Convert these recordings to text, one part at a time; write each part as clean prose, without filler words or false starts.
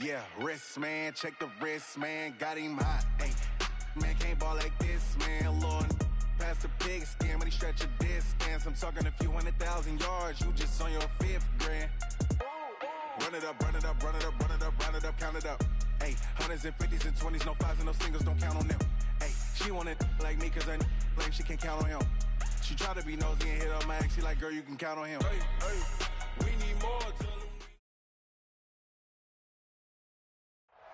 Yeah, wrist, man, check the wrist, man, got him hot. Hey, man, can't ball like this, man, Lord. Past the pig skin when he stretch a distance. I'm talking a few 100,000 yards, you just on your 5th grand. Run it up, run it up, run it up, run it up, run it up, count it up. Hey, hundreds and 50s and 20s, no 5s and no singles, don't count on them. Hey, she want it like me, cause I blame she can't count on him. She try to be nosy and hit up my ex, she like, girl, you can count on him. Hey, hey, we need more.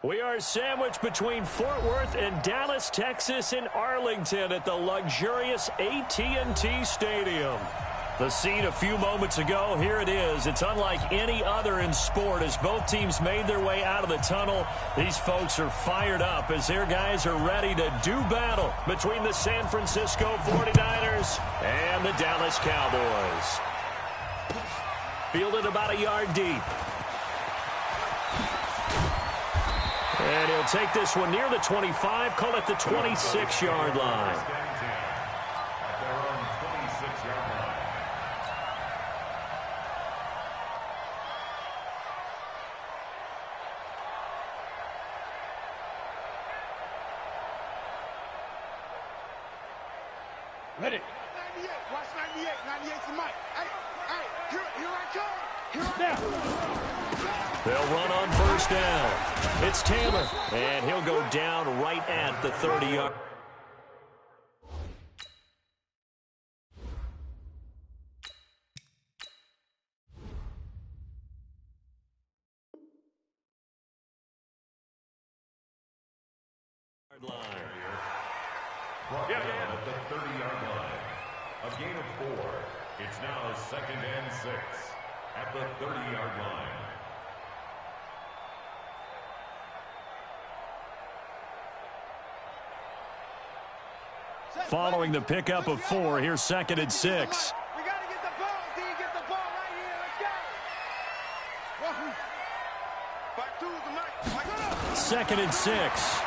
We are sandwiched between Fort Worth and Dallas, Texas, and Arlington at the luxurious AT&T Stadium. The scene a few moments ago, here it is. It's unlike any other in sport as both teams made their way out of the tunnel. These folks are fired up as their guys are ready to do battle between the San Francisco 49ers and the Dallas Cowboys. Fielded about a yard deep. And he'll take this one near the 25, call it the 26-yard line. Ready. 98, watch 98, 98's the mic. Hey, here I come. Here I come. They'll run on first down. It's Taylor, and he'll go down right at the 30-yard. At the 30-yard line. A gain of 4. It's now 2nd and 6 at the 30-yard line. Following the pickup of 4, here's 2nd and 6. We got to get the ball. D, get the ball right here. Let's go. Back to the mic. 2nd and 6.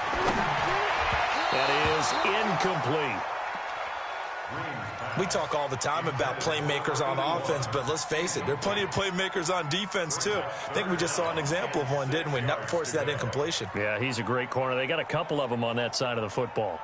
That is incomplete. We talk all the time about playmakers on offense, but let's face it, there are plenty of playmakers on defense, too. I think we just saw an example of one, didn't we? Not force that incompletion. Yeah, he's a great corner. They got a couple of them on that side of the football.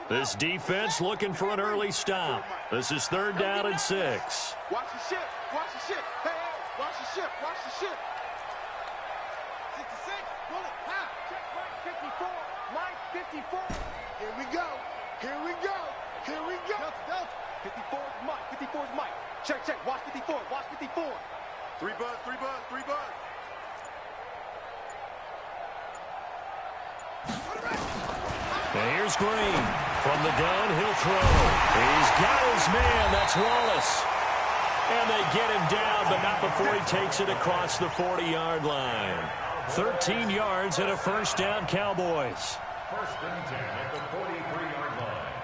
This defense looking for an early stop. This is 3rd down and 6. Watch the ship. Watch the ship. Hey, watch the ship. Watch the ship. 66. Pull it. High. Check right. 54. Mike 54. Here we go. Here we go. Here we go. 54 is Mike. 54 is Mike. Check, check. Watch 54. Watch 54. 3 buzz. 3 buzz. 3 buzz. And here's Green. From the gun, he'll throw. He's got his man. That's Wallace. And they get him down, but not before he takes it across the 40-yard line. 13 yards and a first down, Cowboys. 1st and 10 at the 43-yard line.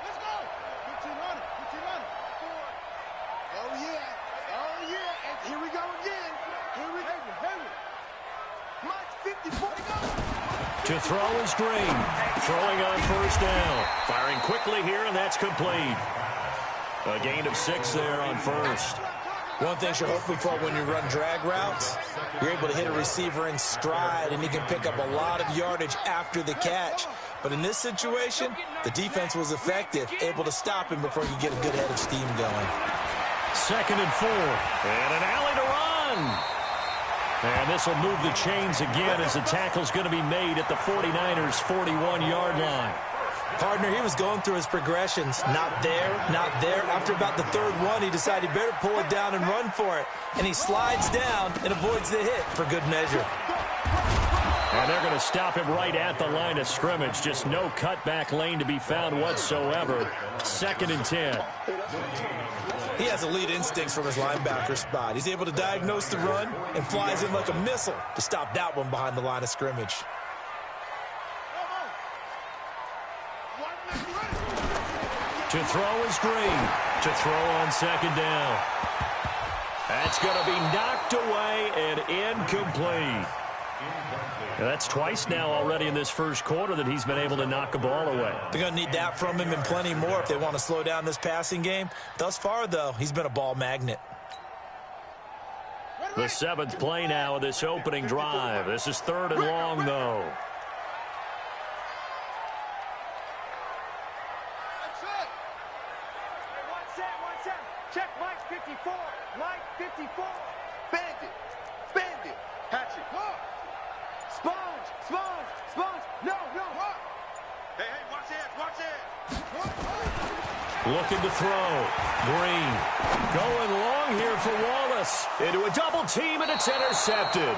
Let's go. 15 on it. 15 on it. Oh, yeah. Oh, yeah. And here we go again. Here we go. Mike 54 to go. To throw is Green. Throwing on first down. Firing quickly here, and that's complete. A gain of 6 there on first. One thing you're hoping for when you run drag routes, you're able to hit a receiver in stride, and he can pick up a lot of yardage after the catch. But in this situation, the defense was effective, able to stop him before you get a good head of steam going. 2nd and 4. And an alley to run. And this will move the chains again as the tackle's going to be made at the 49ers' 41-yard line. Partner, he was going through his progressions. Not there, not there. After about the 3rd one, he decided he better pull it down and run for it. And he slides down and avoids the hit for good measure. And they're going to stop him right at the line of scrimmage. Just no cutback lane to be found whatsoever. 2nd and 10. He has elite instincts from his linebacker spot. He's able to diagnose the run and flies in like a missile to stop that one behind the line of scrimmage. To throw is Green. To throw on 2nd down. That's going to be knocked away and incomplete. And that's twice now already in this first quarter that he's been able to knock a ball away. They're going to need that from him and plenty more if they want to slow down this passing game. Thus far, though, he's been a ball magnet. The seventh play now of this opening drive. This is 3rd and long, though. Check Mike 54. Mike 54. Bandit. Hatchet. Sponge. No. Hey, watch it. Looking to throw. Green. Going long here for Wallace. Into a double team, and it's intercepted.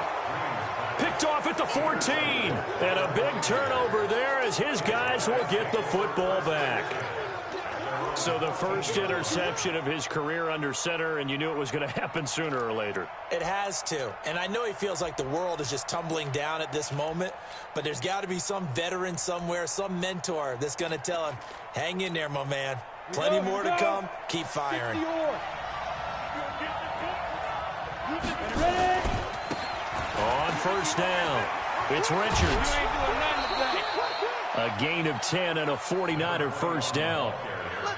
Picked off at the 14. And a big turnover there as his guys will get the football back. So the first interception of his career under center, and you knew it was going to happen sooner or later. It has to. And I know he feels like the world is just tumbling down at this moment, but there's got to be some veteran somewhere, some mentor that's going to tell him, hang in there, my man. Plenty more to come. Keep firing. On first down, it's Richards. A gain of 10 and a 49er first down.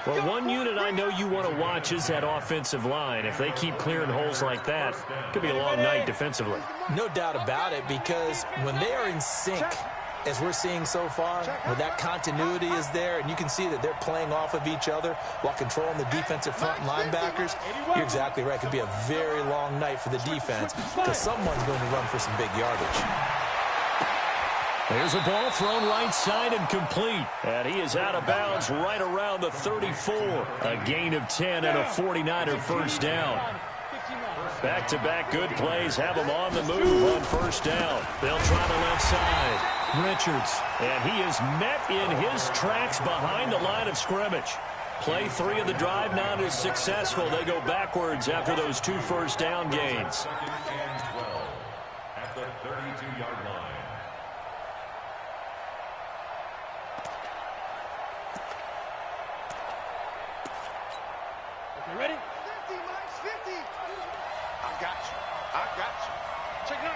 Well, one unit I know you want to watch is that offensive line. If they keep clearing holes like that, it could be a long night defensively. No doubt about it, because when they are in sync, as we're seeing so far, where that continuity is there, and you can see that they're playing off of each other while controlling the defensive front linebackers, you're exactly right. It could be a very long night for the defense because someone's going to run for some big yardage. There's a ball thrown right side and complete. And he is out of bounds right around the 34. A gain of 10 and a 49er first down. Back-to-back good plays have him on the move on first down. They'll try the left side. Richards. And he is met in his tracks behind the line of scrimmage. Play 3 of the drive not as successful. They go backwards after those 2 first down gains. At the 32-yard line. Ready? 50, Mike, 50. I got you. Check 9.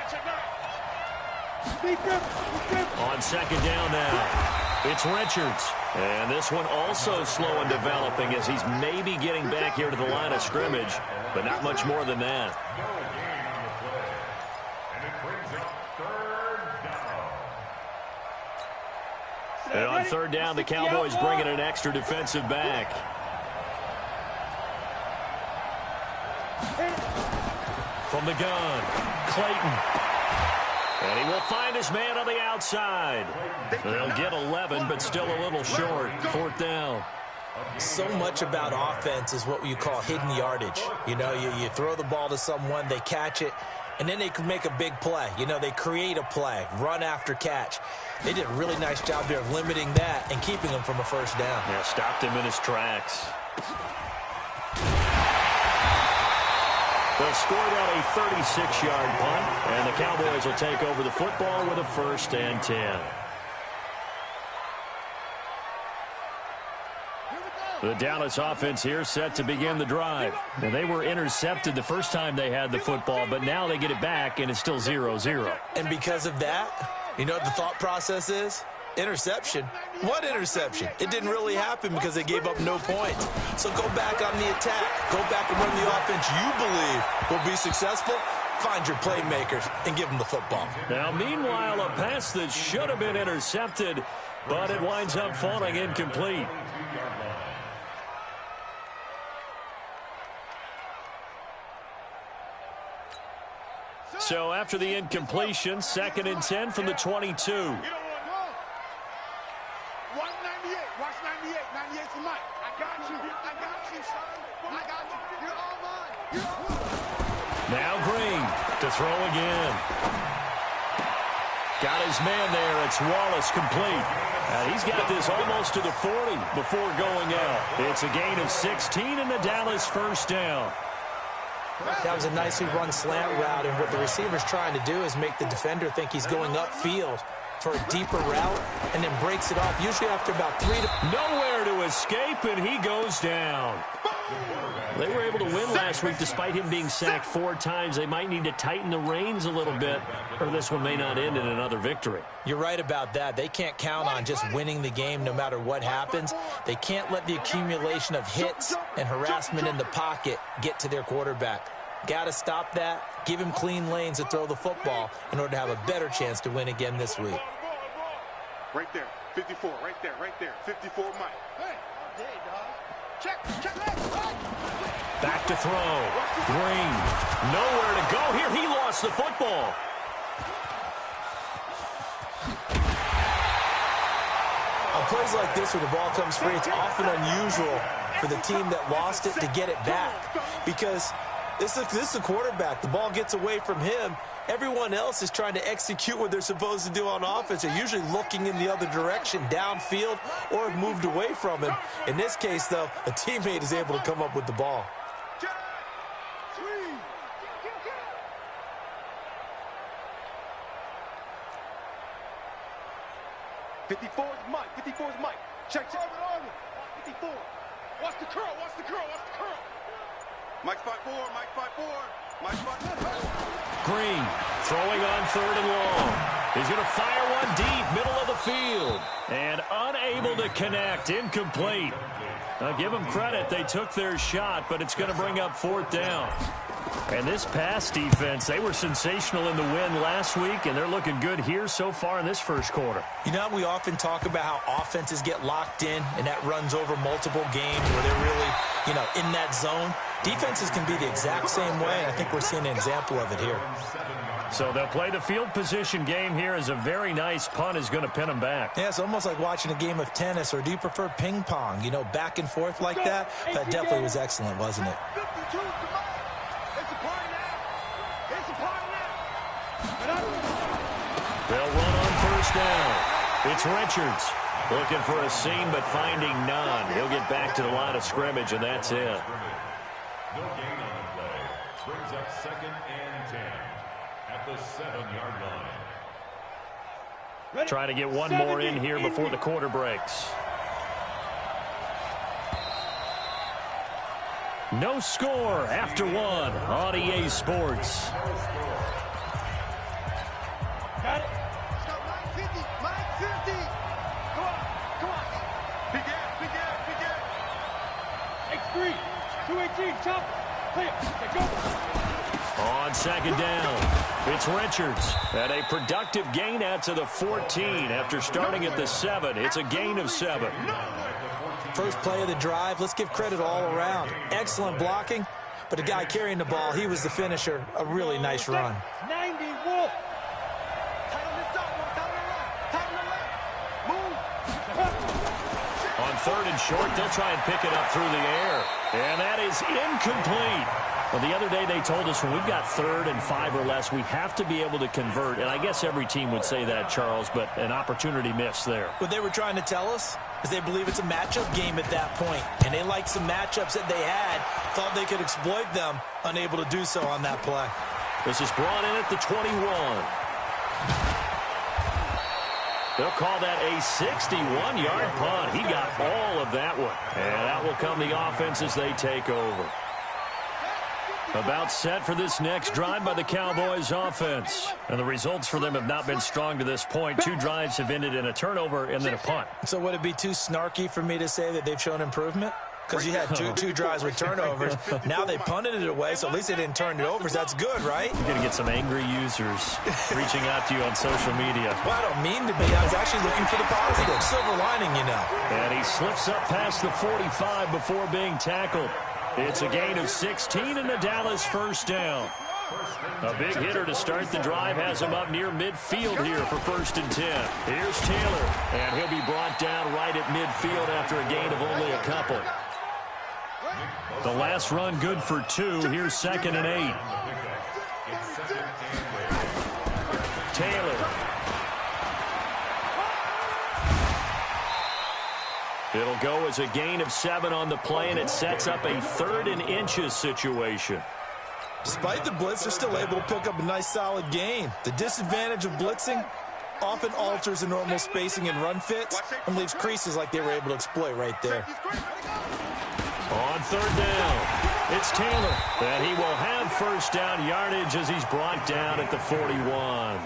On second down now, it's Richards. And this one also slow in developing as he's maybe getting back here to the line of scrimmage, but not much more than that. No gain on the play. And it brings up 3rd down. And on 3rd down, the Cowboys bring in an extra defensive back. From the gun, Clayton. And he will find his man on the outside. They'll get 11, but still a little short. 4th down. So much about offense is what you call hidden yardage. You know, you throw the ball to someone, they catch it, and then they can make a big play. You know, they create a play, run after catch. They did a really nice job there of limiting that and keeping him from a first down. Yeah, stopped him in his tracks. They'll score that a 36-yard punt, and the Cowboys will take over the football with a 1st and 10. The Dallas offense here set to begin the drive. Now, they were intercepted the first time they had the football, but now they get it back, and it's still 0-0. And because of that, you know what the thought process is? Interception. What interception? It didn't really happen because they gave up no points. So go back on the attack. Go back and run the offense you believe will be successful. Find your playmakers and give them the football. Now, meanwhile, a pass that should have been intercepted, but it winds up falling incomplete. So after the incompletion, 2nd and 10 from the 22. 198. Watch 98. 98 for Mike. I got you, son. I got you. You're all mine. Now Green to throw again. Got his man there. It's Wallace complete. He's got this almost to the 40 before going out. It's a gain of 16 and the Dallas first down. That was a nicely run slant route, and what the receiver's trying to do is make the defender think he's going upfield for a deeper route, and then breaks it off, usually after about 3 to... Nowhere to escape, and he goes down. They were able to win last week despite him being sacked 4 times. They might need to tighten the reins a little bit, or this one may not end in another victory. You're right about that. They can't count on just winning the game no matter what happens. They can't let the accumulation of hits and harassment in the pocket get to their quarterback. Got to stop that, give him clean lanes to throw the football in order to have a better chance to win again this week. Right there, 54, right there, 54 Mike. Hey, check. Back to throw. Green. Nowhere to go here. He lost the football. On plays like this where the ball comes free, it's often unusual for the team that lost it to get it back. Because this is a quarterback. The ball gets away from him. Everyone else is trying to execute what they're supposed to do on offense. They're usually looking in the other direction, downfield, or have moved away from him. In this case, though, a teammate is able to come up with the ball. 54 is Mike. 54 is Mike. Check. 54. Watch the curl. Mike 5-4. Mike 5-4. Green throwing on 3rd and long. He's going to fire one deep, middle of the field. And unable to connect. Incomplete. Now give them credit. They took their shot, but it's going to bring up 4th down. And this pass defense, they were sensational in the win last week, and they're looking good here so far in this first quarter. You know, we often talk about how offenses get locked in, and that runs over multiple games where they're really, in that zone. Defenses can be the exact same way, and I think we're seeing an example of it here. So they'll play the field position game here as a very nice punt is going to pin them back. Yeah, it's almost like watching a game of tennis, or do you prefer ping pong? Back and forth like that? That definitely was excellent, wasn't it? They'll run on 1st down. It's Richards looking for a seam but finding none. He'll get back to the line of scrimmage, and that's it. No gain on the play. Brings up 2nd and 10 at the 7-yard line. Trying to get one more in here before the quarter breaks. No score after 1 on EA Sports. Got it. Let's go, Mike 50. Come on. Big gap. X3. 218, chop. Clear. Let's go. On 2nd down, it's Richards. And a productive gain out to the 14 after starting at the 7. It's a gain of 7. First play of the drive, let's give credit all around. Excellent blocking, but the guy carrying the ball, he was the finisher. A really nice run. 90, Wolf. On 3rd and short, they'll try and pick it up through the air. And that is incomplete. Well, the other day they told us when we've got 3rd and 5 or less, we have to be able to convert. And I guess every team would say that, Charles, but an opportunity missed there. What they were trying to tell us is they believe it's a matchup game at that point. And they liked some matchups that they had, thought they could exploit them, unable to do so on that play. This is brought in at the 21. They'll call that a 61-yard punt. He got all of that one. And that will come the offense as they take over. About set for this next drive by the Cowboys offense. And the results for them have not been strong to this point. 2 drives have ended in a turnover and then a punt. So would it be too snarky for me to say that they've shown improvement? Because you had two drives with turnovers. Now they punted it away, so at least they didn't turn it over. So that's good, right? You're going to get some angry users reaching out to you on social media. Well, I don't mean to be. I was actually looking for the positive. Silver lining, And he slips up past the 45 before being tackled. It's a gain of 16 and a Dallas 1st down. A big hitter to start the drive has him up near midfield here for 1st and 10. Here's Taylor, and he'll be brought down right at midfield after a gain of only a couple. The last run good for 2. Here's 2nd and 8. Taylor. It'll go as a gain of 7 on the play, and it sets up a 3rd and inches situation. Despite the blitz, they're still able to pick up a nice solid gain. The disadvantage of blitzing often alters the normal spacing and run fits and leaves creases like they were able to exploit right there. On third down, it's Taylor, and he will have first down yardage as he's brought down at the 41.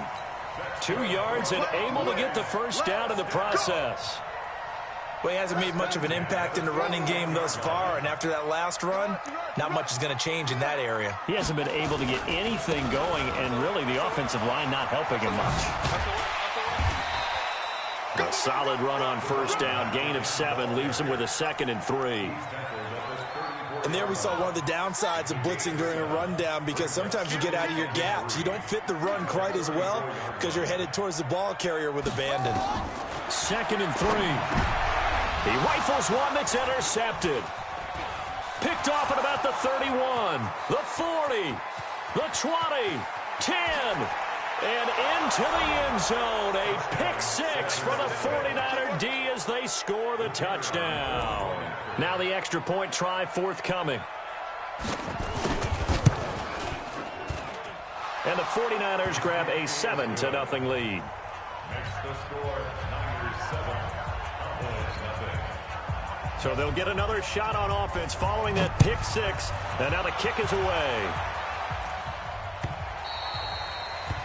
2 yards and able to get the first down in the process. Well, he hasn't made much of an impact in the running game thus far, and after that last run, not much is going to change in that area. He hasn't been able to get anything going, and really the offensive line not helping him much. A solid run on first down, gain of 7, leaves him with a 2nd and 3. And there we saw one of the downsides of blitzing during a rundown, because sometimes you get out of your gaps. You don't fit the run quite as well because you're headed towards the ball carrier with abandon. 2nd and 3. He rifles one that's intercepted. Picked off at about the 31, the 40, the 20, 10, and into the end zone. A pick 6 for the 49er D as they score the touchdown. Now the extra point try forthcoming. And the 49ers grab a 7-0 lead. Next the score, Niners 7, Cowboys nothing. So they'll get another shot on offense following that pick 6. And now the kick is away.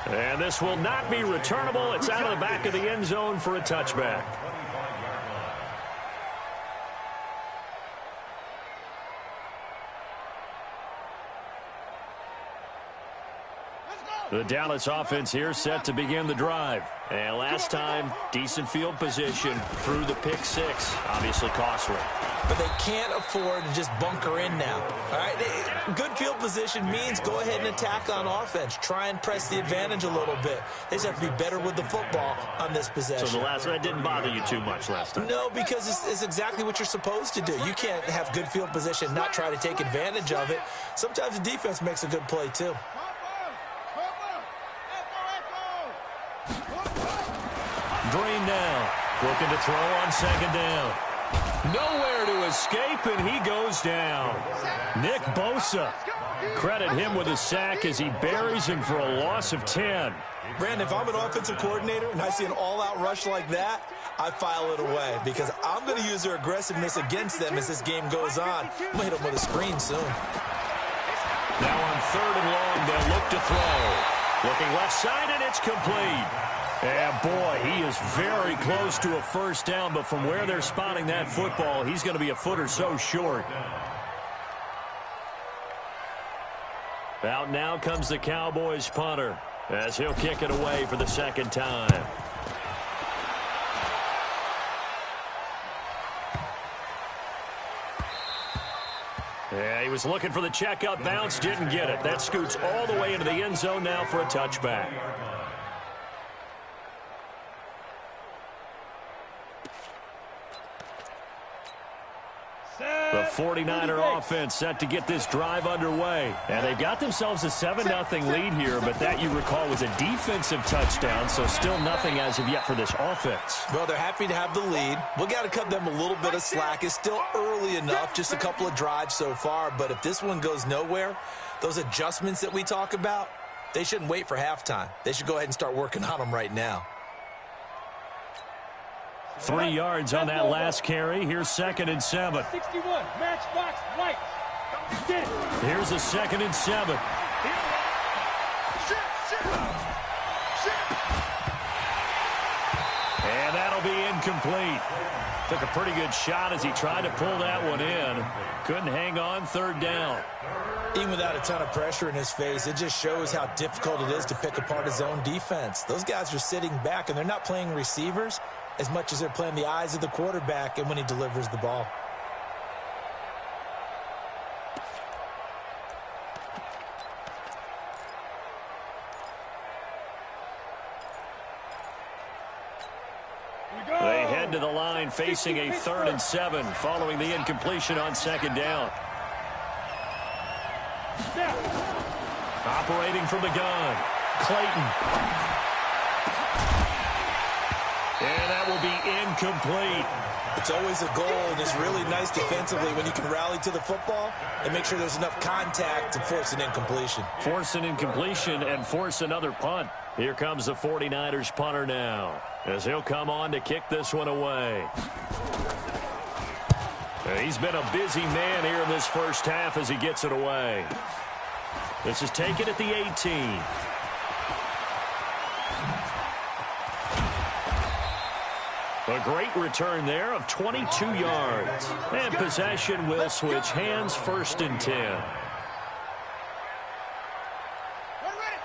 And this will not be returnable. It's out of the back of the end zone for a touchback. The Dallas offense here set to begin the drive. And last time, decent field position through the pick 6. Obviously costly. But they can't afford to just bunker in now. All right, good field position means go ahead and attack on offense. Try and press the advantage a little bit. They just have to be better with the football on this possession. So the last one didn't bother you too much last time? No, because it's exactly what you're supposed to do. You can't have good field position, not try to take advantage of it. Sometimes the defense makes a good play too. Green now, looking to throw on 2nd down. Nowhere to escape, and he goes down. Nick Bosa, credit him with a sack as he buries him for a loss of 10. Brandon, if I'm an offensive coordinator and I see an all-out rush like that, I file it away because I'm going to use their aggressiveness against them as this game goes on. I'm going to hit them with a screen soon. Now on 3rd and long, they'll look to throw. Looking left side, and it's complete. And boy, he is very close to a first down, but from where they're spotting that football, he's going to be a foot or so short. Out now comes the Cowboys punter as he'll kick it away for the 2nd time. Yeah, he was looking for the checkup bounce, didn't get it. That scoots all the way into the end zone now for a touchback. The 49er offense set to get this drive underway. And they've got themselves a 7-0 lead here, but that, you recall, was a defensive touchdown, so still nothing as of yet for this offense. Well, they're happy to have the lead. We've got to cut them a little bit of slack. It's still early enough, just a couple of drives so far, but if this one goes nowhere, those adjustments that we talk about, they shouldn't wait for halftime. They should go ahead and start working on them right now. 3 yards on that last carry. Here's 2nd and 7. 61, matchbox, white. Here's a 2nd and 7. And that'll be incomplete. Took a pretty good shot as he tried to pull that one in. Couldn't hang on 3rd down. Even without a ton of pressure in his face, it just shows how difficult it is to pick apart his own defense. Those guys are sitting back, and they're not playing receivers as much as they're playing the eyes of the quarterback and when he delivers the ball. They head to the line facing a 3rd and 7 following the incompletion on 2nd down. Operating from the gun, Clayton. And that will be incomplete. It's always a goal, and it's really nice defensively when you can rally to the football and make sure there's enough contact to force an incompletion. Force an incompletion and force another punt. Here comes the 49ers punter now as he'll come on to kick this one away. He's been a busy man here in this first half as he gets it away. This is taken at the 18. A great return there of 22 yards. And possession will switch hands, 1st and 10.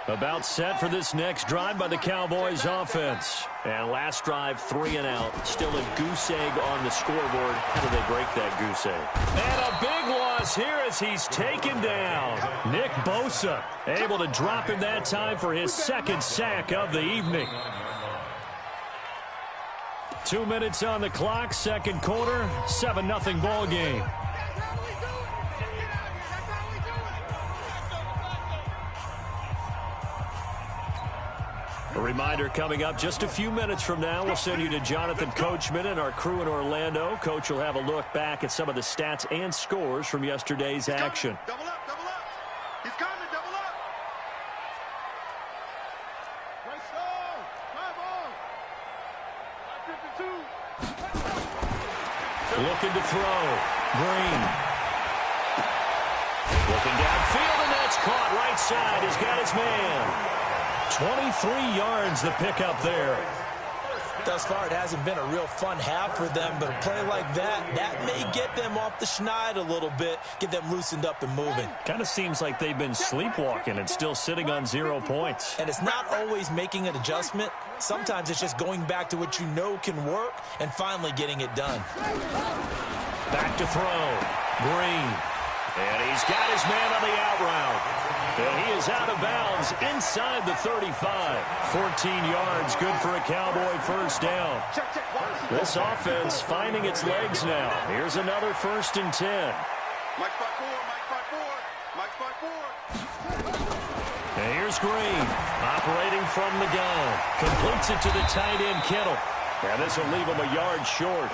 About set for this next drive by the Cowboys offense. And last drive, 3 and out. Still a goose egg on the scoreboard. How do they break that goose egg? And a big loss here as he's taken down. Nick Bosa able to drop him that time for his 2nd sack of the evening. 2 minutes on the clock, 2nd quarter, 7-0 ball game. A reminder coming up just a few minutes from now, we'll send you to Jonathan Coachman and our crew in Orlando. Coach will have a look back at some of the stats and scores from yesterday's action. Double up, double up. He's coming, double up. Right side. Come on. 552. Looking to throw. Green. Looking downfield, and that's caught right side. He's got his man. 23 yards the pickup there. Thus far, it hasn't been a real fun half for them, but a play like that may get them off the schneid a little bit, get them loosened up and moving. Kind of seems like they've been sleepwalking and still sitting on 0 points. And it's not always making an adjustment. Sometimes it's just going back to what you know can work and finally getting it done. Back to throw. Green. And he's got his man on the out route. And he is out of bounds inside the 35. 14 yards, good for a Cowboy 1st down. This offense finding its legs now. Here's another 1st and 10. Mike spot 4, Mike spot 4, Mike spot 4. And here's Green, operating from the gun. Completes it to the tight end, Kittle. And this will leave him a yard short.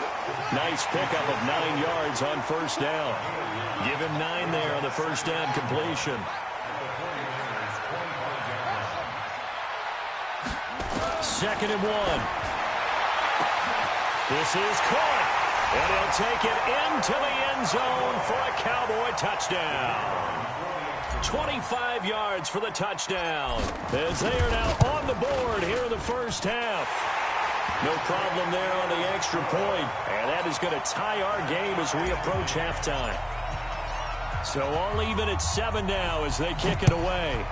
Nice pickup of 9 yards on 1st down. Give him 9 there on the 1st down completion. 2nd and 1. This is caught. And he'll take it into the end zone for a Cowboy touchdown. 25 yards for the touchdown. As they are now on the board here in the first half. No problem there on the extra point. And that is going to tie our game as we approach halftime. So all even at 7 now as they kick it away.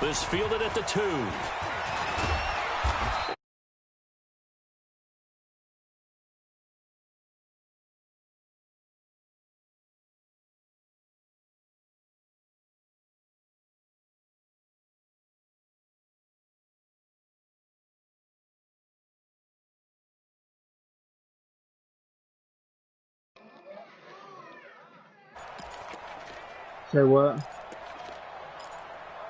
This fielded at the 2. Say what?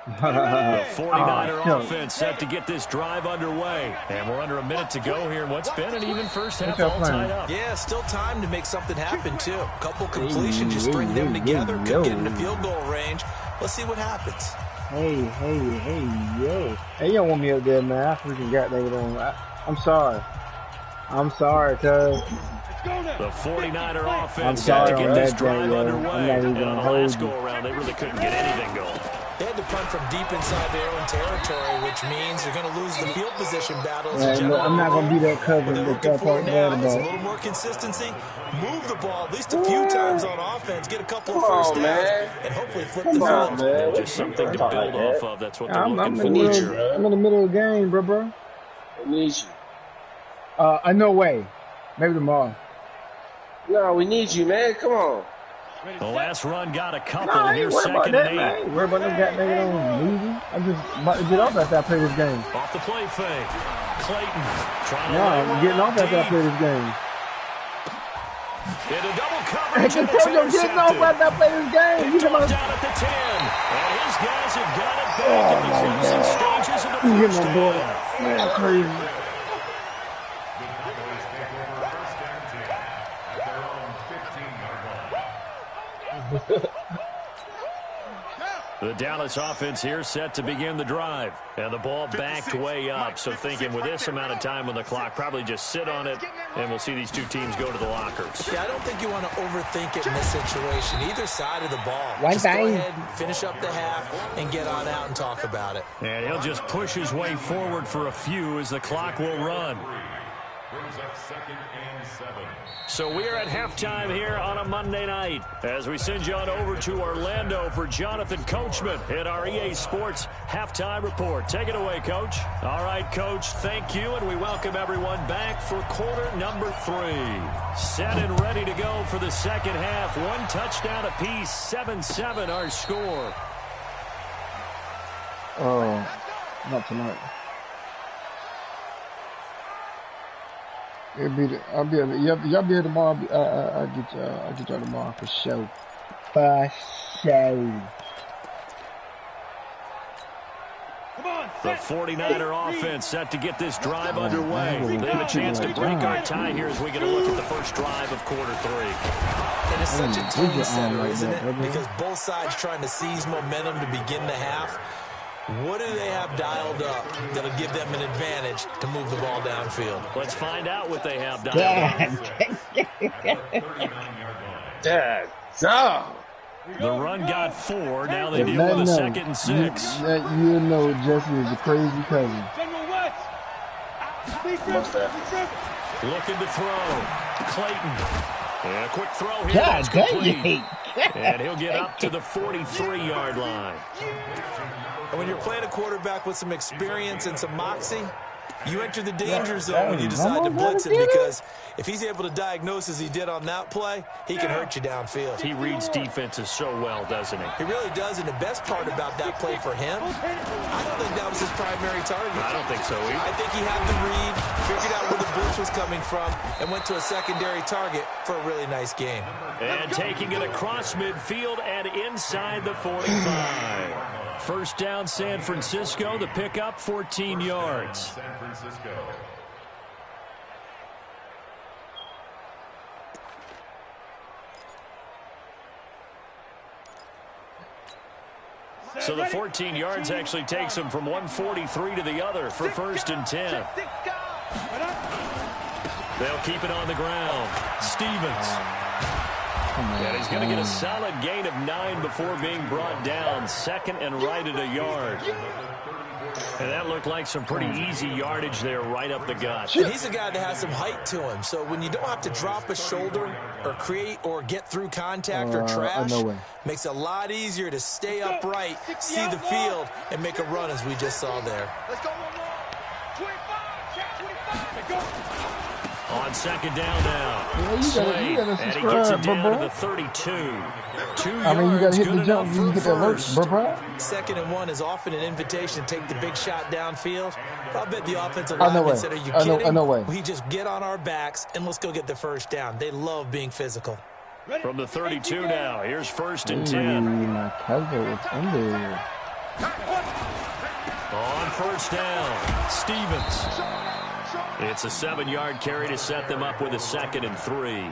The 49er offense set to get this drive underway. And we're under a minute to go here in what's been an even first half all tied up. Yeah, still time to make something happen, too. A couple completions, just string them together, could get into field goal range. Let's see what happens. Hey, yo. Hey, you don't want me up there, man. I freaking got that on. I'm sorry. I'm sorry, cuz. The 49er offense set to get this drive underway. And on the last go-around, they really couldn't get anything going. They had to punt from deep inside their own territory, which means you're going to lose the field position battles. Yeah, I'm not going to be that cousin that y'all talk bad about. It's a little more consistency. Move the ball at least a few times on offense. Get a couple of first downs and hopefully flip the field. Just something to build off of. That's what they're looking for. I'm in the middle of the game, bro. I need you. No way. Maybe tomorrow. No, we need you, man. Come on. The last run got a couple. Here's 2nd and 8. Worry about them goddamn movie. I'm just about to get off after I play this game. Off the play fake. Clayton trying to I'm getting off after I play this game. Into double coverage. I'm getting off after I play this game. You down at the 10. And his guys have got it back in the closing stages of the first half. Man, that's crazy. The The Dallas offense here set to begin the drive. And the ball backed way up. So thinking with this amount of time on the clock, probably just sit on it, and we'll see these two teams go to the lockers. Yeah, I don't think you want to overthink it in this situation. Either side of the ball. Just go ahead and finish up the half and get on out and talk about it. And he'll just push his way forward for a few as the clock will run. Brings up 2nd and 7. So we're at halftime here on a Monday night as we send you on over to Orlando for Jonathan Coachman in our EA Sports Halftime Report. Take it away, Coach. All right, Coach, thank you, and we welcome everyone back for quarter number 3. Set and ready to go for the second half. 1 touchdown apiece, 7-7 our score. Oh, not tonight. Y'all be here tomorrow. I'll get y'all tomorrow for sure. For sure. The 49er offense set to get this drive underway. They have a chance to break our tie here as we get a look at the first drive of quarter 3. And it's such a tone setter, isn't it? Because both sides trying to seize momentum to begin the half. What do they have dialed up that'll give them an advantage to move the ball downfield? Let's find out what they have dialed up. The run got 4. Now they deal with a 2nd and 6. You know Jesse is a crazy cousin. Looking to throw. Clayton. And a quick throw here. That's complete. And he'll get up to the 43-yard line. And when you're playing a quarterback with some experience and some moxie, you enter the danger zone when you decide to blitz him, because if he's able to diagnose as he did on that play, he can hurt you downfield. He reads defenses so well, doesn't he? He really does, and the best part about that play for him, I don't think that was his primary target. I don't think so either. I think he had the read, figured out where the blitz was coming from, and went to a secondary target for a really nice game. And taking it across midfield and inside the 45. First down, San Francisco. The pickup, 14 yards. San Francisco. So the 14 yards actually takes them from 143 to the other for 1st and 10. They'll keep it on the ground. Stevens. And he's going to get a solid gain of 9 before being brought down. 2nd and right at a yard. And that looked like some pretty easy yardage there right up the gut. And he's a guy that has some height to him. So when you don't have to drop a shoulder or create or get through contact or trash, makes it a lot easier to stay upright, see the field, and make a run as we just saw there. Let's go one more. 25. Go. On 2nd down now. You gotta and he gets it down to the 32. 2 yards, you gotta hit the jump. You get that work, bro. 2nd and 1 is often an invitation to take the big shot downfield. I'll bet the offensive lineman said, are you kidding? No way. We just get on our backs and let's go get the first down. They love being physical. From the 32 now, here's 1st and 10. My cousin is in there. On 1st down, Stevens. It's a 7-yard carry to set them up with a 2nd and 3.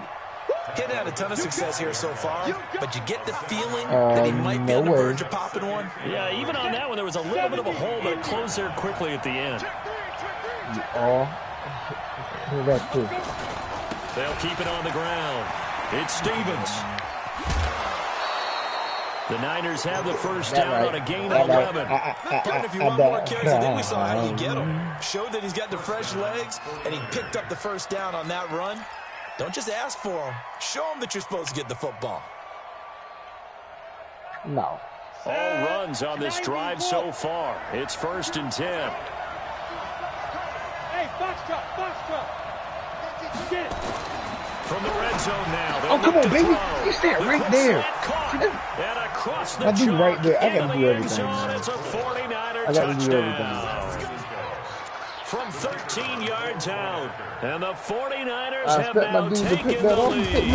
Getting had a ton of success here so far, but you get the feeling that he might be on the verge of popping one. Yeah, even on that one, there was a little bit of a hole, but it closed there quickly at the end. They'll keep it on the ground. It's Stevens. The Niners have the first down on a gain of 11. But if you want more carries, I think we saw how you get him. Showed that he's got the fresh legs, and he picked up the first down on that run. Don't just ask for him. Show him that you're supposed to get the football. No. All runs on this drive so far. It's 1st and 10. Hey, box truck. Get it. From the red zone now. Oh, come on, baby. You stand right there. And across the I do right there. I got to do everything. It's a 49er touchdown. From 13 yards out. And the 49ers have now taken the lead.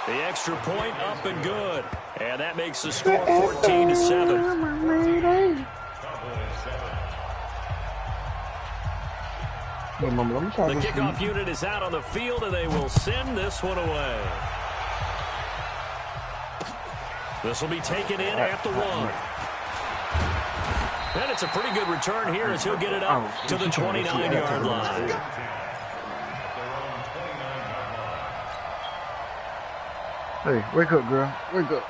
The extra point up and good. And that makes the score 14-7. The kickoff unit is out on the field, and they will send this one away. This will be taken in at the 1. And it's a pretty good return here as he'll get it up to the 29-yard line. Hey, wake up, girl. Wake up.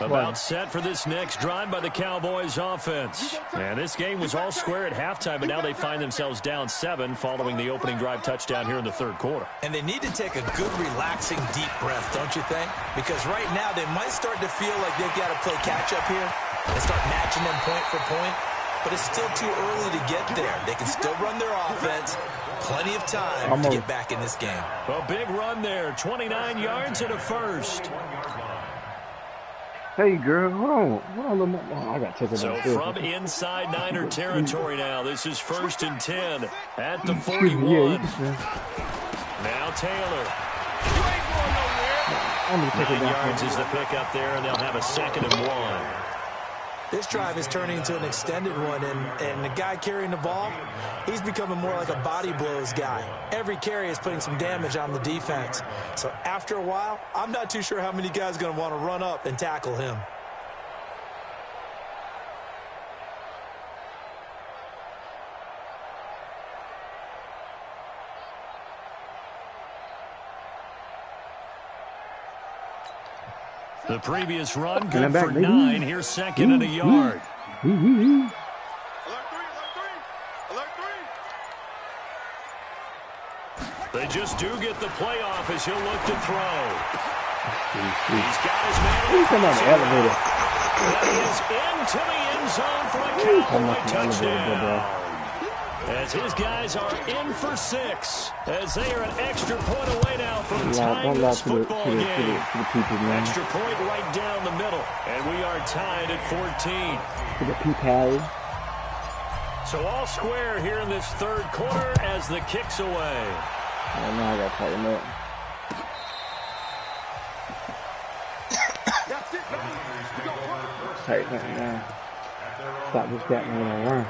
About set for this next drive by the Cowboys offense. And this game was all square at halftime, but now they find themselves down 7 following the opening drive touchdown here in the third quarter. And they need to take a good, relaxing, deep breath, don't you think? Because right now they might start to feel like they've got to play catch-up here and start matching them point for point. But it's still too early to get there. They can still run their offense. Plenty of time to get back in this game. A big run there, 29 yards and a first. Hey, girl, hold on. I got to take it So from inside Niner territory now, this is 1st and 10 at the 41. Now Taylor. 9 yards is the pickup there, and they'll have a 2nd and 1. This drive is turning into an extended one, and the guy carrying the ball, he's becoming more like a body blows guy. Every carry is putting some damage on the defense. So after a while, I'm not too sure how many guys are going to want to run up and tackle him. The previous run, good for 9. Here's 2nd and a yard. Alert 3. They just do get the playoff as he'll look to throw. He's got his man. That is into the end zone for a Cowboy touchdown. As his guys are in for 6, as they are an extra point away now from tying this football game. Extra point right down the middle, and we are tied at 14. So all square here in this third quarter as the kick's away. Oh, now I got to tighten up. Tighten up now. Stop this gap when I run.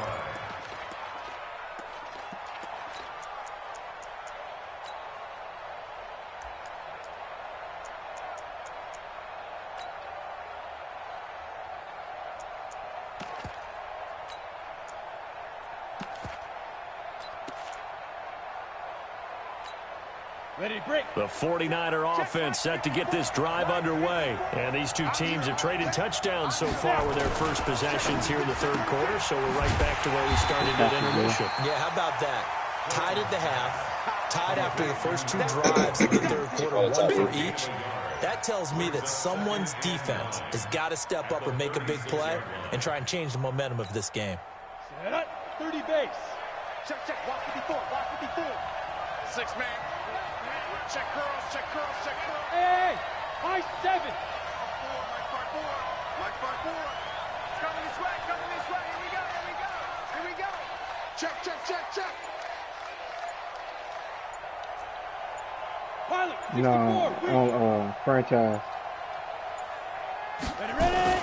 The 49er offense set to get this drive underway. And these two teams have traded touchdowns so far with their first possessions here in the third quarter. So we're right back to where we started at intermission. Yeah, how about that? Tied at the half, tied after the first 2 drives of the third quarter, 1 for each. That tells me that someone's defense has got to step up and make a big play and try and change the momentum of this game. 30 base. Check, watch 54, watch 54. 6 man. Check curls, check curls, check curls. Hey, high 7. Mike 5-4. It's coming this way, Here we go. Check. Pilot, 64. No, franchise. Ready.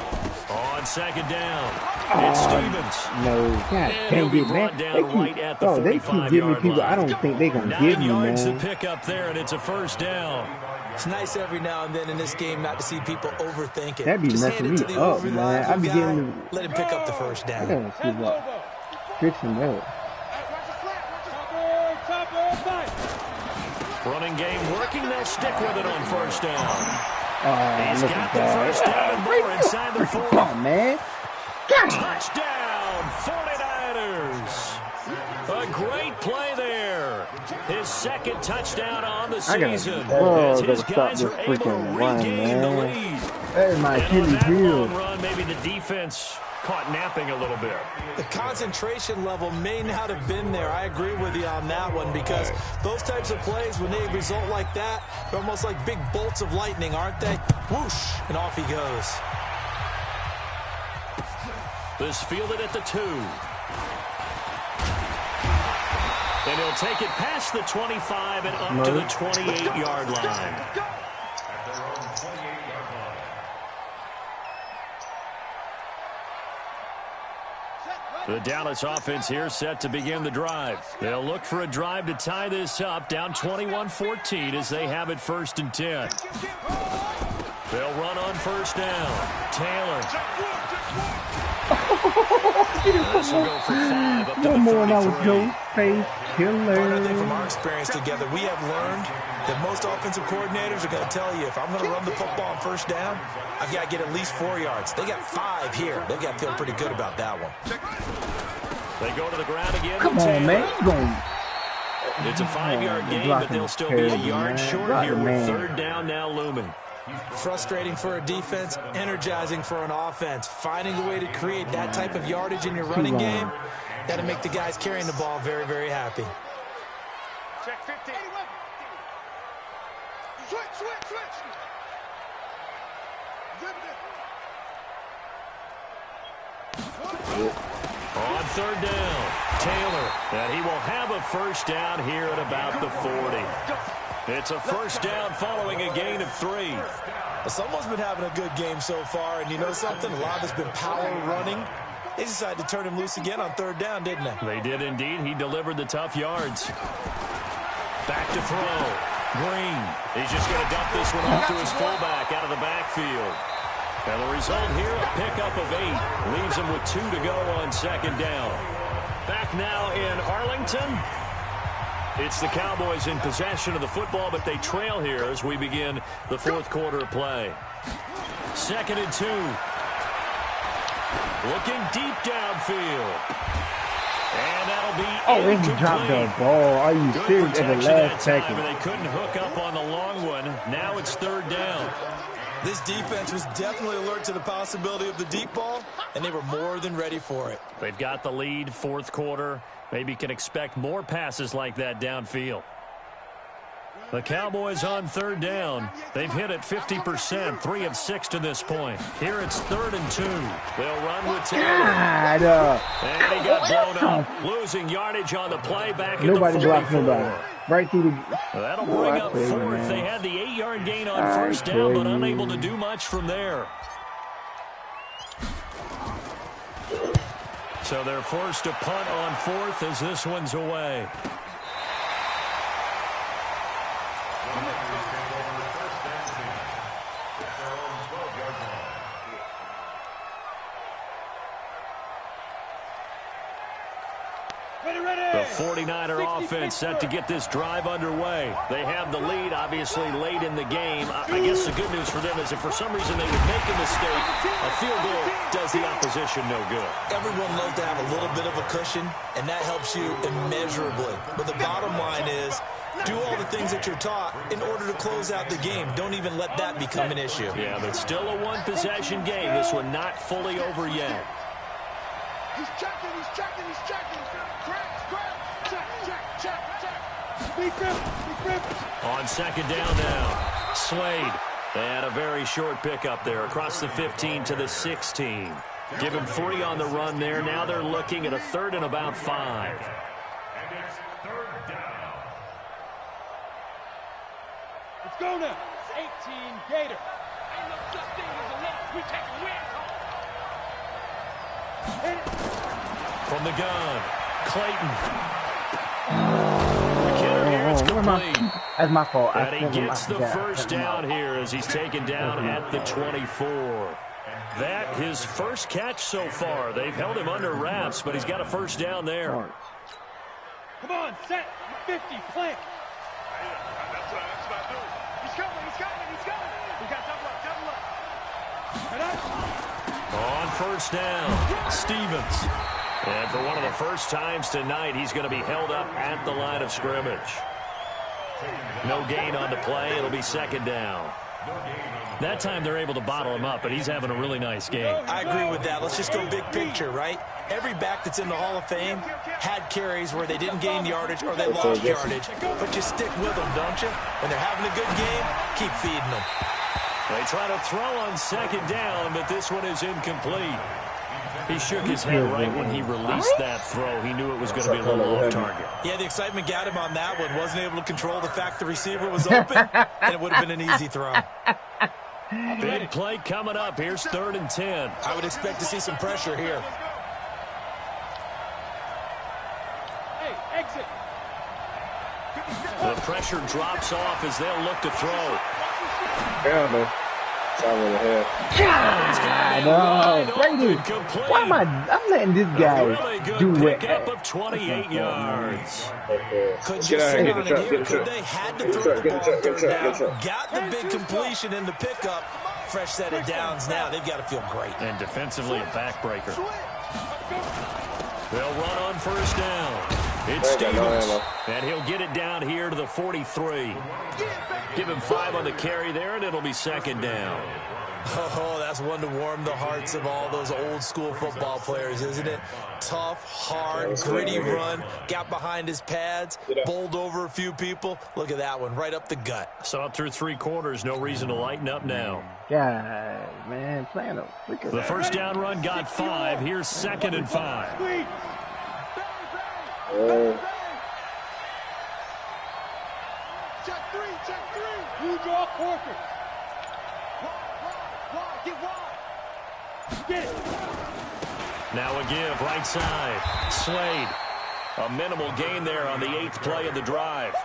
On 2nd down, it's Stevens. No, God dang it, man. They keep giving me people I don't think they're going to give me, man. 9 yards to pick up there, and it's a first down. It's nice every now and then in this game not to see people overthink it. That'd be just messing me up, man. I'd be getting let him pick up the first down. I gotta see what fixing that. Running game working, they'll stick with it on first down. He's got the bad. first down and more inside the 40. Come on, man. Touchdown, 49ers. A great play there. His 2nd touchdown on the season. As his guys are able to regain the lead. That is my Achilles heel. Run, maybe the defense caught napping a little bit. The concentration level may not have been there. I agree with you on that one because those types of plays, when they result like that, they're almost like big bolts of lightning, aren't they? Whoosh, and off he goes. This fielded at the 2. And he'll take it past the 25 and up to the 28-yard line. The Dallas offense here set to begin the drive. They'll look for a drive to tie this up, down 21-14 as they have it 1st and 10. They'll run on first down. Taylor. This will go for 5 up to One the more and I was 33. go face killer. I think from our experience together, we have learned that most offensive coordinators are going to tell you, if I'm going to run the football on first down, I've got to get at least 4 yards. They got 5 here. They've got to feel pretty good about that one. They go to the ground again. Come on, man. You going It's a 5-yard gain, but they'll still be a yard short here with third down now looming. Frustrating for a defense, energizing for an offense. Finding a way to create that type of yardage in your running game, got to make the guys carrying the ball very, very happy. Check 50. Switch. On third down, Taylor, and he will have a first down here at about the 40. It's a first down following a gain of 3. Someone's been having a good game so far, and you know something? A lot of it's been power running. They decided to turn him loose again on third down, didn't they? They did indeed. He delivered the tough yards. Back to throw. Green. He's just going to dump this one off to his fullback out of the backfield. And the result here, a pickup of 8. Leaves him with 2 to go on second down. Back now in Arlington. It's the Cowboys in possession of the football, but they trail here as we begin the fourth quarter of play. 2nd and 2. Looking deep downfield. And that'll be he dropped the ball. Are you serious at the last second? They couldn't hook up on the long one. Now it's third down. This defense was definitely alert to the possibility of the deep ball, and they were more than ready for it. They've got the lead, fourth quarter. Maybe can expect more passes like that downfield. The Cowboys on third down. They've hit it 50%, 3 of 6 to this point. Here it's 3rd and 2. They'll run with Taylor. And he got blown up, losing yardage on the play back at nobody the 44. blocked nobody. Right through the... That'll bring up 4th. They had the 8-yard gain on first down, but unable to do much from there. So they're forced to punt on 4th as this one's away. The 49er offense set to get this drive underway. They have the lead, obviously, late in the game. I guess the good news for them is if for some reason they would make a mistake, a field goal does the opposition no good. Everyone loves to have a little bit of a cushion, and that helps you immeasurably. But the bottom line is, do all the things that you're taught in order to close out the game. Don't even let that become an issue. Yeah, but still a one-possession game. This one not fully over yet. He's checking. Check. On second down now, Slade. And a very short pickup there across the 15 to the 16. Give him 3 on the run there. Now they're looking at a 3rd and about 5. And it's 3rd down. Let's go now. 18 Gator. Ain't no such thing as a loss. We take a win. From the gun, Clayton. McKinnon here, it's complete. That's my fault. And he gets the first down here as he's taken down at the 24. That his first catch so far. They've held him under wraps, but he's got a first down there. Come on, set. 50, plant. That's what I do. He's coming. We got double up. On first down, Stevens. And for one of the first times tonight, he's going to be held up at the line of scrimmage. No gain on the play. It'll be second down. That time they're able to bottle him up, but he's having a really nice game. I agree with that. Let's just go big picture, right? Every back that's in the Hall of Fame had carries where they didn't gain yardage or they lost yardage. But you stick with them, don't you? When they're having a good game, keep feeding them. They try to throw on second down, but this one is incomplete. He shook his head right when he released that throw. He knew it was going to be a little off target. Yeah, the excitement got him on that one. Wasn't able to control the fact the receiver was open, and it would have been an easy throw. Big play coming up. Here's 3rd and 10. I would expect to see some pressure here. Hey, exit. The pressure drops off as they'll look to throw. God, no, Brady. Why am I'm letting this guy Really good do it? pickup of 28 yards. Could you sit on it here? Could they? Had to throw the ball on third down. Got the big completion in the pickup. Fresh set of downs now. They've got to feel great. And defensively, a backbreaker. They'll run on first down. It's Stevens, and he'll get it down here to the 43. Give him 5 on the carry there, and it'll be second down. Oh, that's one to warm the hearts of all those old-school football players, isn't it? Tough, hard, gritty run. Got behind his pads, bowled over a few people. Look at that one, right up the gut. Saw it through 3 quarters. No reason to lighten up now. God, man, playing a freaking. The first down run got 5. Here's 2nd and 5. Check 3, check 3. You draw quarter. Wide, get wide. Get it. Now a give, right side. Slade. A minimal gain there on the 8th play of the drive.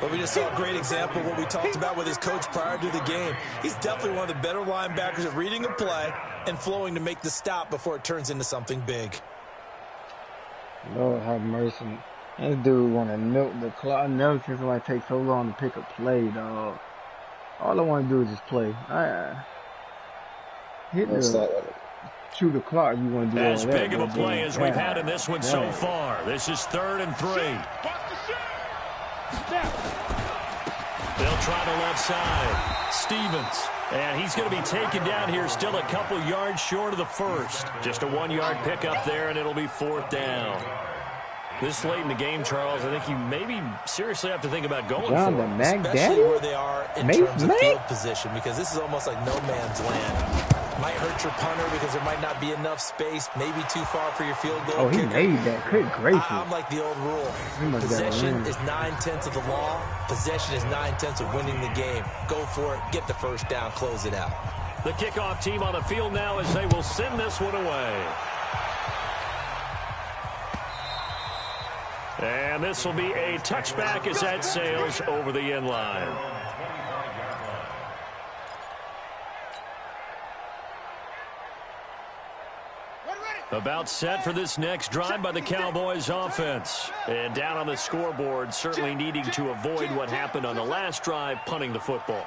But we just saw a great example of what we talked about with his coach prior to the game. He's definitely one of the better linebackers at reading a play and flowing to make the stop before it turns into something big. Lord have mercy. This dude want to milk the clock. I never seen somebody take so long to pick a play, dog. All I want to do is just play. Chew the clock. You want to do as all that. big of a play as we've had in this one so far. This is 3rd and 3. They'll try the left side. Stevens. And he's going to be taken down here still a couple yards short of the first. Just a 1-yard pickup there, and it'll be 4th down. This late in the game, Charles, I think you maybe seriously have to think about going for it. Especially where they are in terms of field position, because this is almost like no man's land. Might hurt your punter because there might not be enough space, maybe too far for your field goal. Oh, he made that. Good gracious. I'm like the old rule. Possession is 9/10 of the law. Possession is 9/10 of winning the game. Go for it. Get the first down. Close it out. The kickoff team on the field now as they will send this one away. And this will be a touchback as that sails over the end line. About set for this next drive by the Cowboys offense. And down on the scoreboard, certainly needing to avoid what happened on the last drive, punting the football.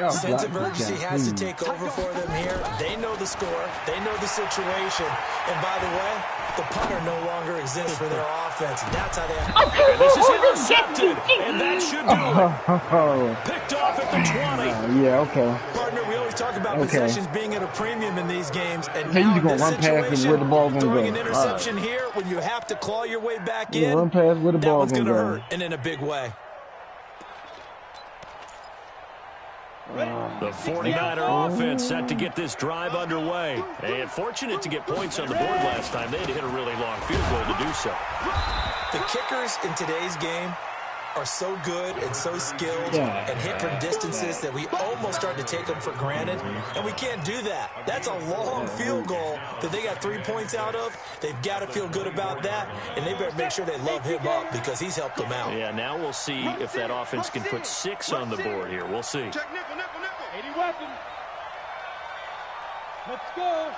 Sense of urgency has to take over for them here. They know the score. They know the situation. And by the way, the punter no longer exists for their offense. That's how they have to. And this is intercepted. And that should do it. Picked off at the 20. Yeah, okay. Partner, we always talk about possessions being at a premium in these games. And hey, now you in this run past where the ball gonna throwing go. an interception here when you have to claw your way back in, run past where the that ball one's going to go. hurt, and in a big way. The 49er offense set to get this drive underway. And fortunate to get points on the board last time. They had to hit a really long field goal to do so. The kickers in today's game are so good and so skilled and hit from distances that we almost start to take them for granted. And we can't do that. That's a long field goal that they got 3 points out of. They've got to feel good about that. And they better make sure they love him up because he's helped them out. Yeah, now we'll see if that offense can put 6 on the board here. We'll see. Check nickel, nickel, nickel. 80 weapons. Let's go.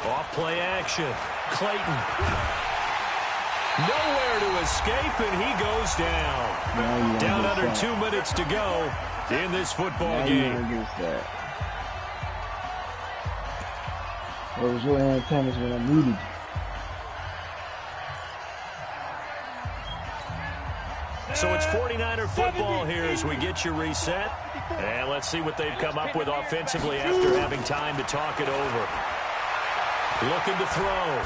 Off play action. Clayton. Nowhere to escape, and he goes down. Down under 2 minutes to go in this football game. It was your antennas when I needed you. So it's 49er football here as we get you reset. And let's see what they've come up with offensively after having time to talk it over. Looking to throw.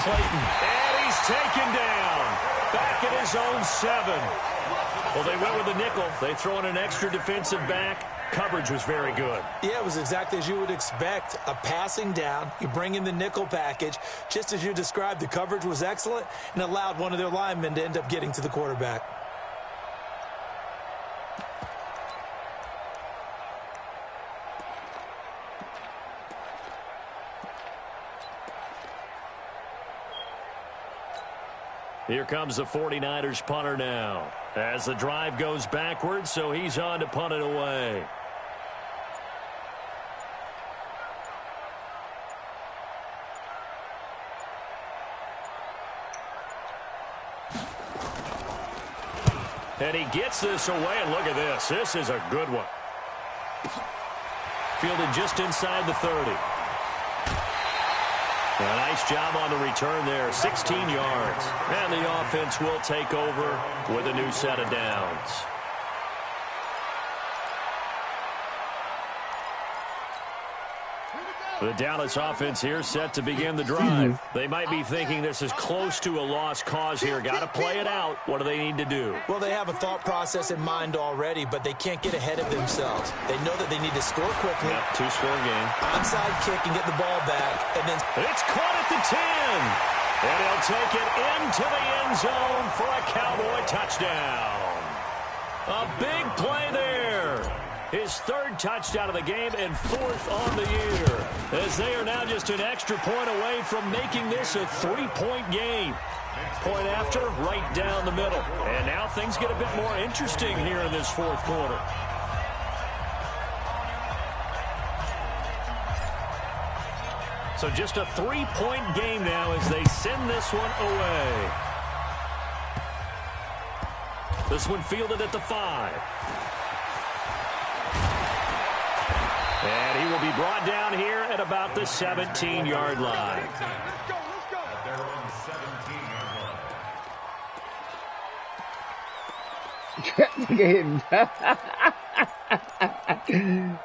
Clayton. And he's taken down. Back at his own 7. Well, they went with the nickel. They throw in an extra defensive back. Coverage was very good. Yeah, it was exactly as you would expect. A passing down. You bring in the nickel package. Just as you described, the coverage was excellent and allowed one of their linemen to end up getting to the quarterback. Here comes the 49ers punter now. As the drive goes backwards, so he's on to punt it away. And he gets this away, and look at this. This is a good one. Fielded just inside the 30. A nice job on the return there, 16 yards. And the offense will take over with a new set of downs. The Dallas offense here set to begin the drive. They might be thinking this is close to a lost cause here. Got to play it out. What do they need to do? Well, they have a thought process in mind already, but they can't get ahead of themselves. They know that they need to score quickly. Yep, two-score game. Onside kick and get the ball back. And then it's caught at the 10. And he'll take it into the end zone for a Cowboy touchdown. A big play there. His third touchdown of the game and fourth on the year, as they are now just an extra point away from making this a three-point game. Point after, right down the middle. And now things get a bit more interesting here in this fourth quarter. So just a three-point game now as they send this one away. This one fielded at the 5. And he will be brought down here at about the 17-yard line. Let's go. They're on the 17-yard line.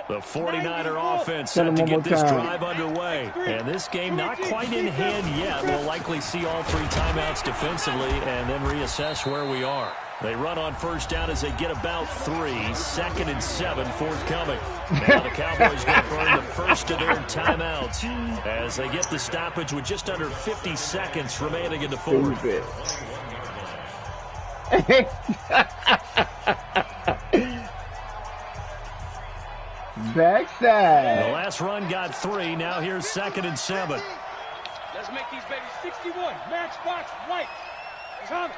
The 49er offense set to get this drive underway. And this game not quite in hand yet. We'll likely see all three timeouts defensively and then reassess where we are. They run on first down as they get about 3. 2nd and 7 forthcoming. Now the Cowboys going to burn the first of their timeouts as they get the stoppage with just under 50 seconds remaining in the fourth. Backside. The last run got 3. Now here's 2nd and 7. Let's make these babies 61. Matchbox white. Come.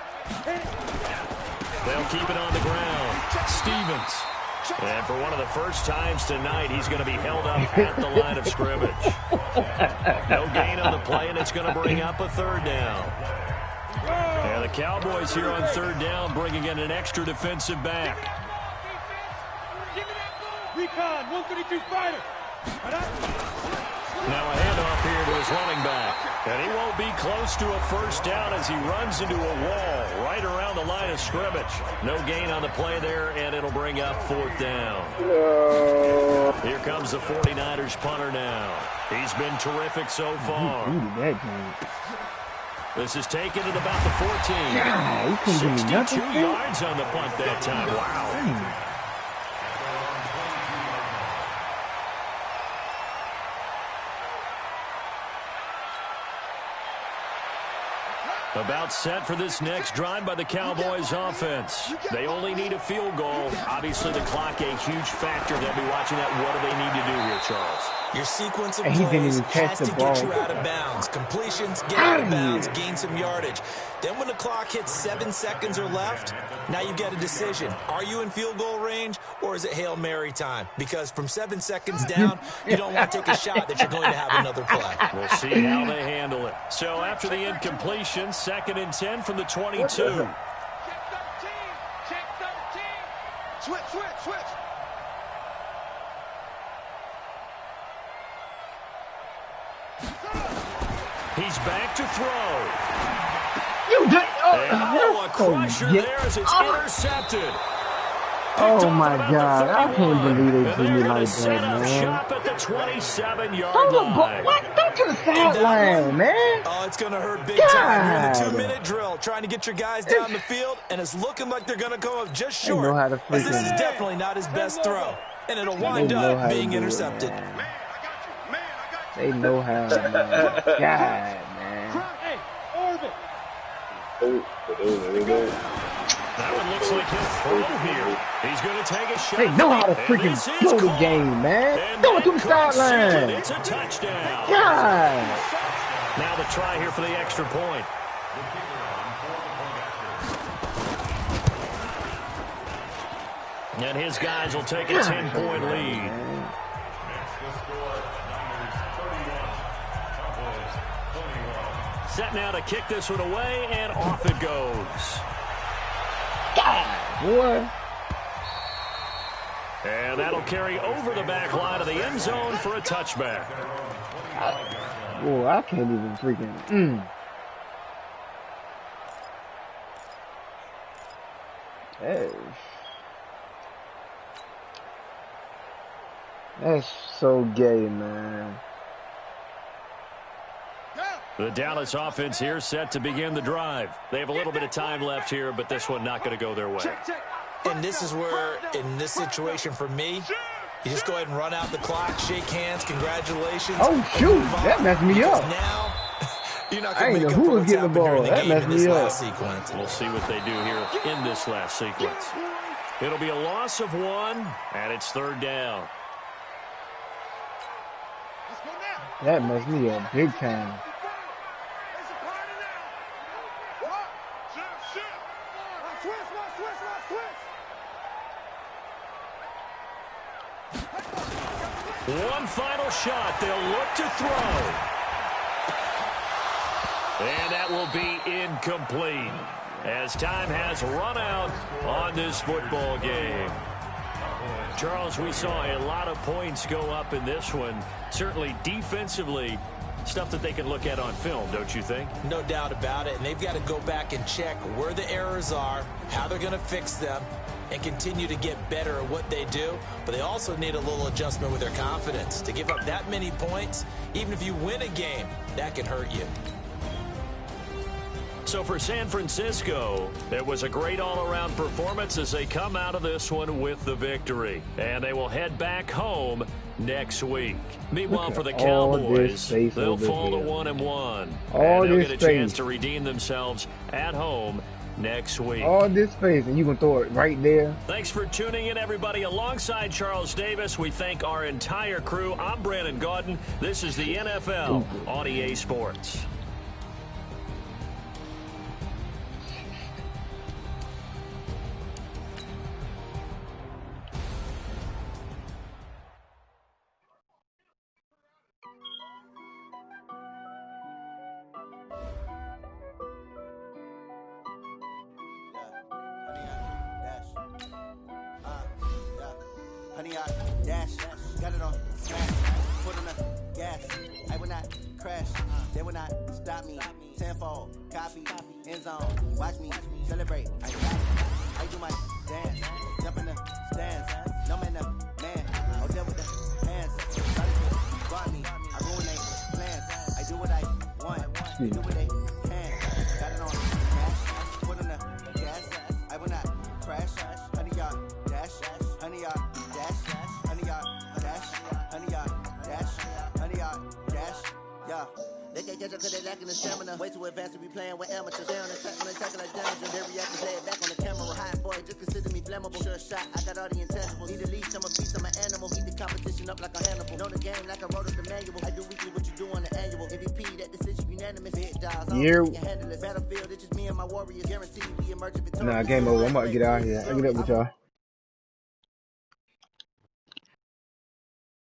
They'll keep it on the ground. Stevens. And for one of the first times tonight, he's going to be held up at the line of scrimmage. No gain on the play, and it's going to bring up a third down. And the Cowboys here on third down bringing in an extra defensive back. Recon, 132 fighter. Now a handoff here to his running back. And he won't be close to a first down as he runs into a wall right around the line of scrimmage. No gain on the play there, and it'll bring up fourth down. Here comes the 49ers punter now. He's been terrific so far. This is taken at about the 14. 62 yards on the punt that time. Wow. About set for this next drive by the Cowboys offense. They only need a field goal. Obviously, the clock a huge factor. They'll be watching that. What do they need to do here, Charles? Your sequence of plays has to get you out of bounds. Completions, get out of bounds, gain some yardage. Then when the clock hits 7 seconds or left, now you get a decision. Are you in field goal range, or is it Hail Mary time? Because from 7 seconds down, you don't want to take a shot that you're going to have another play. We'll see how they handle it. So after the incompletion, 2nd and 10 from the 22. Check 13. Check 13. Switch. He's back to throw. You did. A crusher there as it's intercepted. Oh my God! I can't believe they did me like Set that, up man. shop at the 27-yard line. What? Go to the sideline, man. Oh, it's going to hurt big time. You're in the 2-minute drill, trying to get your guys down the field, and it's looking like they're going to come up just short. They know how to As this is freaking- definitely not his best throw, and it'll wind They know up how to being do it, intercepted. man. They know how, man. God, man. Hey, orbit. That one looks like he'll throw here. He's going to take a shot. They know how to And freaking this is blow the caught. game, man. And Throw it to the that could seal it. sideline. It's a touchdown. God. Now the try here for the extra point. And his guys will take a 10-point lead. Next the score, Niners 31, Cowboys 21. Set now to kick this one away, and off it goes. Boy. And that'll carry over the back line of the end zone for a touchback. Boy, I can't even freaking. Hey. That's so gay, man. The Dallas offense here set to begin the drive. They have a little bit of time left here, but this one not going to go their way. And this is where, in this situation for me, you just go ahead and run out the clock, shake hands, congratulations. Oh, shoot. That messed me up. Now, you're not I going to ain't make know up who for was what's getting the happened ball. during the That game in messed this me last up. sequence. We'll see what they do here in this last sequence. It'll be a loss of 1, and it's 3rd down. That messed me up big time. One final shot. They'll look to throw. And that will be incomplete as time has run out on this football game. Charles, we saw a lot of points go up in this one. Certainly defensively, stuff that they can look at on film, don't you think? No doubt about it. And they've got to go back and check where the errors are, how they're going to fix them, and continue to get better at what they do. But they also need a little adjustment with their confidence. To give up that many points, even if you win a game, that can hurt you. So for San Francisco, it was a great all-around performance as they come out of this one with the victory. And they will head back home next week. Meanwhile, for the Cowboys, they'll fall to 1-1. And they'll get a chance to redeem themselves at home next week. All this space, and you can throw it right there. Thanks for tuning in, everybody. Alongside Charles Davis, we thank our entire crew. I'm Brandon Gaudin. This is the NFL on EA Sports. Dash, got it on smash, put on the gas, I will not crash, they will not stop me, tenfold, copy, end zone, watch me, celebrate, I got it, I do my dance, jump in the stands, no man the man, out there with the hands, try to guard me, I ruin they plans, I do what I want, they do what they can, got it on smash, put on the gas, I will not crash, 100-yard dash, 100-yard dash, 100-yard dash, 100-yard dash, 100-yard dash, yeah. They can't catch up cause they lacking the stamina. Way too advanced to be playing with amateurs. They on attack when they tackle like damage. And they react to play it back on the camera. High boy, just consider me flammable. Sure shot, I got all the intangibles. Need a leash, I'm a beast, I'm an animal. Heat the competition up like a Hannibal. Know the game like I wrote up the manual. I do weekly what you do on the annual. MVP, that decision unanimous. Big dials, all you can handle it. Battlefield, it's just me and my warriors. Guaranteed we emerge victorious. Nah, game over. I'm about to get out of here. I get up with y'all.